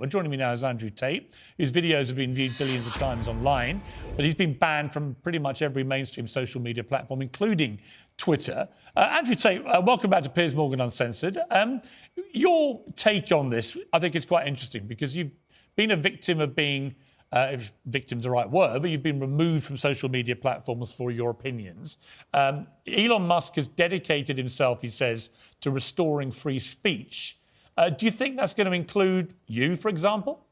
Well, joining me now is Andrew Tate, whose videos have been viewed billions of times online, but he's been banned from pretty much every mainstream social media platform, including Twitter. Andrew Tate, welcome back to Piers Morgan Uncensored. Your take on this, I think, is quite interesting because you've been a victim of being, if victim's the right word, but you've been removed from social media platforms for your opinions. Elon Musk has dedicated himself, he says, to restoring free speech. Do you think that's going to include you, for example?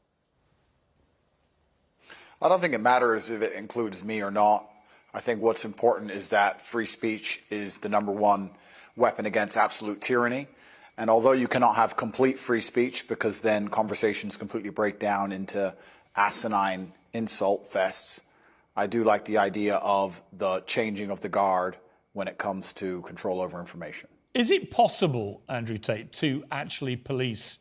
I don't think it matters if it includes me or not. I think what's important is that free speech is the #1 weapon against absolute tyranny. And although you cannot have complete free speech because then conversations completely break down into asinine insult fests, I do like the idea of the changing of the guard when it comes to control over information. Is it possible, Andrew Tate, to actually police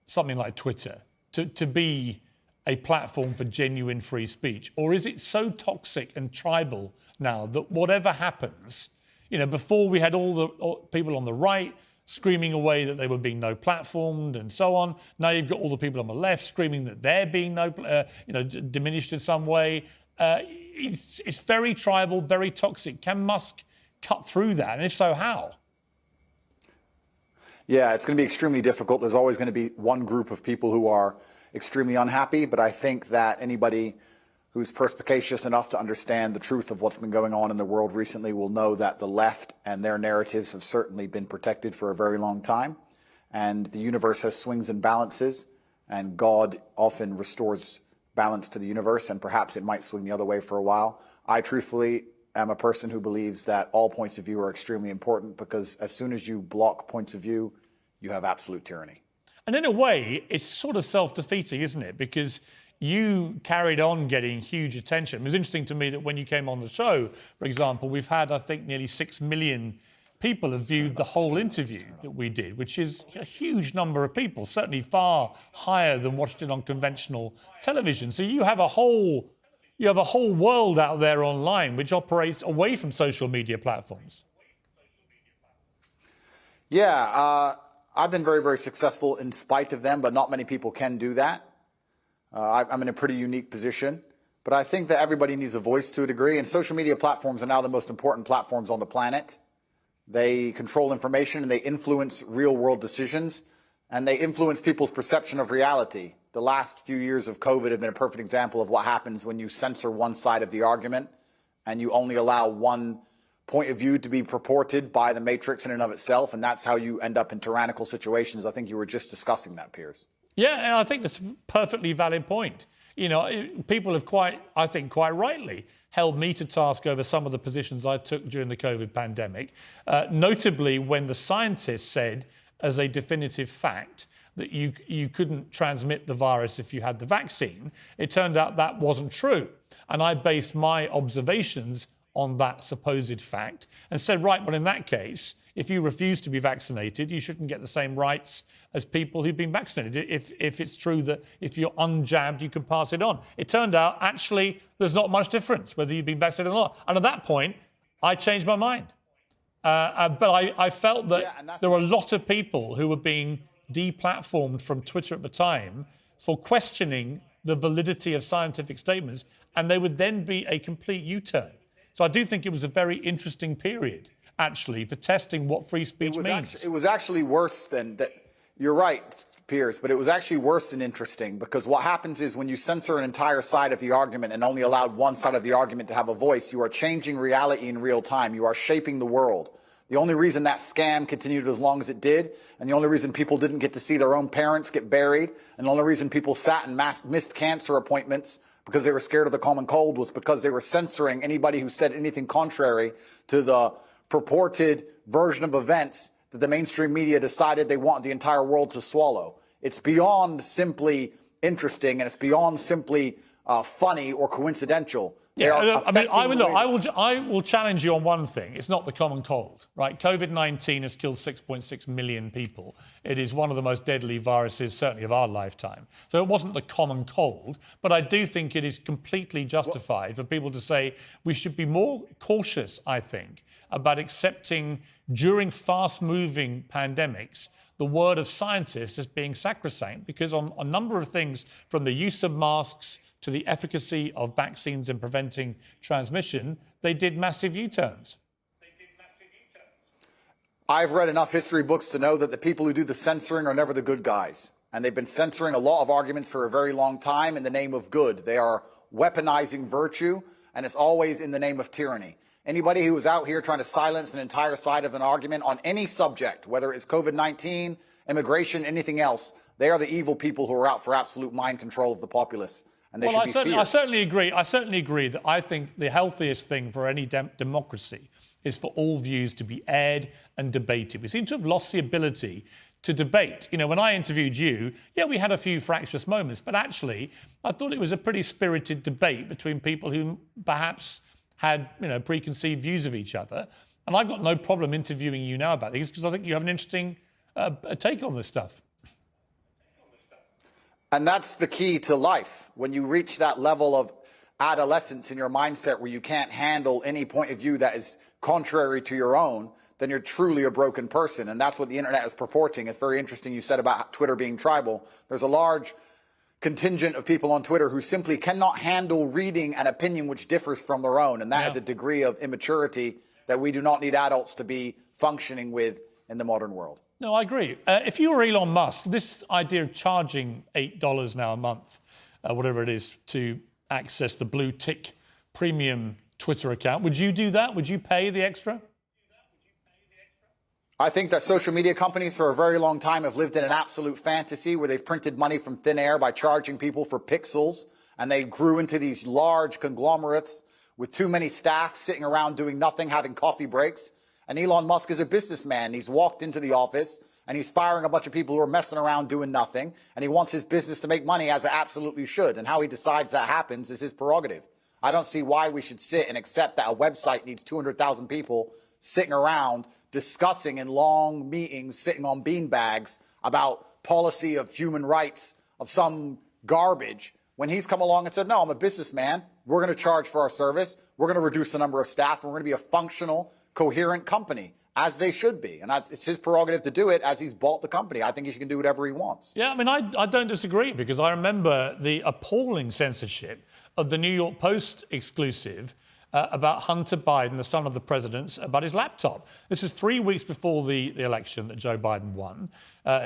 something like Twitter, to be a platform for genuine free speech? Or is it so toxic and tribal now that whatever happens, you know, before we had all the people on the right screaming away that they were being no platformed and so on. Now you've got all the people on the left screaming that they're being diminished in some way. It's very tribal, very toxic. Can Musk cut through that? And if so, how? Yeah, it's going to be extremely difficult. There's always going to be one group of people who are extremely unhappy, but I think that anybody who's perspicacious enough to understand the truth of what's been going on in the world recently will know that the left and their narratives have certainly been protected for a very long time. And the universe has swings and balances, and God often restores balance to the universe, and perhaps it might swing the other way for a while. I truthfully am a person who believes that all points of view are extremely important, because as soon as you block points of view, you have absolute tyranny. And in a way, it's sort of self-defeating, isn't it? Because you carried on getting huge attention. It was interesting to me that when you came on the show, for example, we've had, I think, nearly 6 million people have viewed the whole interview that we did, which is a huge number of people, certainly far higher than watched it on conventional television. So you have a whole world out there online which operates away from social media platforms. Yeah, I've been very, very successful in spite of them, but not many people can do that. I'm in a pretty unique position, but I think that everybody needs a voice to a degree, and social media platforms are now the most important platforms on the planet. They control information and they influence real-world decisions, and they influence people's perception of reality. The last few years of COVID have been a perfect example of what happens when you censor one side of the argument and you only allow one point of view to be purported by the matrix in and of itself, and that's how you end up in tyrannical situations. I think you were just discussing that, Piers. Yeah, and I think that's a perfectly valid point. You know, people have quite rightly held me to task over some of the positions I took during the COVID pandemic, notably when the scientists said as a definitive fact that you couldn't transmit the virus if you had the vaccine. It turned out that wasn't true. And I based my observations on that supposed fact and said, right, well, in that case, if you refuse to be vaccinated, you shouldn't get the same rights as people who've been vaccinated. If it's true that if you're unjabbed, you can pass it on. It turned out, actually, there's not much difference whether you've been vaccinated or not. And at that point, I changed my mind. But I felt that there were a lot of people who were being deplatformed from Twitter at the time for questioning the validity of scientific statements, and they would then be a complete U-turn. So I do think it was a very interesting period, actually, for testing what free speech means. It was actually worse than that. You're right, Piers, but it was actually worse than interesting, because what happens is when you censor an entire side of the argument and only allowed one side of the argument to have a voice, you are changing reality in real time. You are shaping the world. The only reason that scam continued as long as it did, and the only reason people didn't get to see their own parents get buried, and the only reason people sat and missed cancer appointments because they were scared of the common cold, was because they were censoring anybody who said anything contrary to the purported version of events that the mainstream media decided they want the entire world to swallow. It's beyond simply interesting, and it's beyond simply funny or coincidental. Yeah, I mean, I will challenge you on one thing. It's not the common cold, right? COVID-19 has killed 6.6 million people. It is one of the most deadly viruses, certainly of our lifetime. So it wasn't the common cold, but I do think it is completely justified for people to say we should be more cautious, I think, about accepting during fast-moving pandemics the word of scientists as being sacrosanct, because on a number of things, from the use of masks to the efficacy of vaccines in preventing transmission, they did massive U-turns. I've read enough history books to know that the people who do the censoring are never the good guys. And they've been censoring a lot of arguments for a very long time in the name of good. They are weaponizing virtue, and it's always in the name of tyranny. Anybody who is out here trying to silence an entire side of an argument on any subject, whether it's COVID-19, immigration, anything else, they are the evil people who are out for absolute mind control of the populace. And they should be feared. I certainly agree. I certainly agree that I think the healthiest thing for any democracy is for all views to be aired and debated. We seem to have lost the ability to debate. You know, when I interviewed you, yeah, we had a few fractious moments, but actually, I thought it was a pretty spirited debate between people who perhaps had, you know, preconceived views of each other. And I've got no problem interviewing you now about these because I think you have an interesting take on this stuff. And that's the key to life. When you reach that level of adolescence in your mindset where you can't handle any point of view that is contrary to your own, then you're truly a broken person. And that's what the internet is purporting. It's very interesting you said about Twitter being tribal. There's a large contingent of people on Twitter who simply cannot handle reading an opinion which differs from their own. And that is a degree of immaturity that we do not need adults to be functioning with in the modern world. No, I agree. If you were Elon Musk, this idea of charging $8 now a month, whatever it is, to access the blue tick premium Twitter account, would you do that? Would you pay the extra? I think that social media companies for a very long time have lived in an absolute fantasy where they've printed money from thin air by charging people for pixels. And they grew into these large conglomerates with too many staff sitting around doing nothing, having coffee breaks. And Elon Musk is a businessman. He's walked into the office and he's firing a bunch of people who are messing around doing nothing. And he wants his business to make money, as it absolutely should. And how he decides that happens is his prerogative. I don't see why we should sit and accept that a website needs 200,000 people sitting around discussing in long meetings, sitting on beanbags about policy of human rights of some garbage, when he's come along and said, no, I'm a businessman. We're going to charge for our service. We're going to reduce the number of staff. And we're going to be a functional, coherent company, as they should be. And it's his prerogative to do it, as he's bought the company. I think he can do whatever he wants. Yeah, I mean, I don't disagree, because I remember the appalling censorship of the New York Post exclusive about Hunter Biden, the son of the president, about his laptop. This is 3 weeks before the election that Joe Biden won.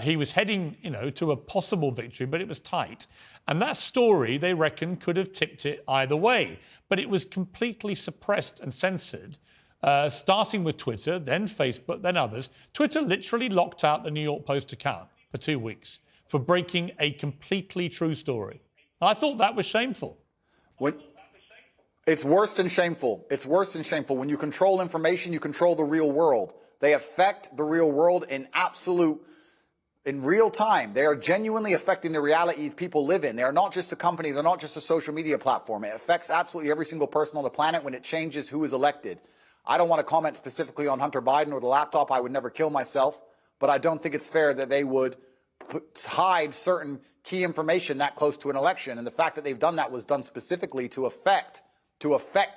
He was heading, you know, to a possible victory, but it was tight. And that story, they reckon, could have tipped it either way. But it was completely suppressed and censored, starting with Twitter, then Facebook, then others. Twitter literally locked out the New York Post account for 2 weeks for breaking a completely true story. And I thought that was shameful. It's worse than shameful. It's worse than shameful. When you control information, you control the real world. They affect the real world in real time. They are genuinely affecting the reality people live in. They are not just a company. They're not just a social media platform. It affects absolutely every single person on the planet when it changes who is elected. I don't want to comment specifically on Hunter Biden or the laptop. I would never kill myself. But I don't think it's fair that they would hide certain key information that close to an election. And the fact that they've done that was done specifically to affect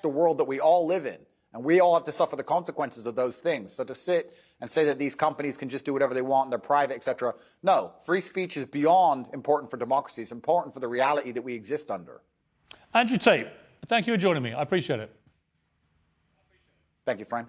the world that we all live in. And we all have to suffer the consequences of those things. So to sit and say that these companies can just do whatever they want, they're private, etc. No, free speech is beyond important for democracy. It's important for the reality that we exist under. Andrew Tate, thank you for joining me. I appreciate it. Thank you, friend.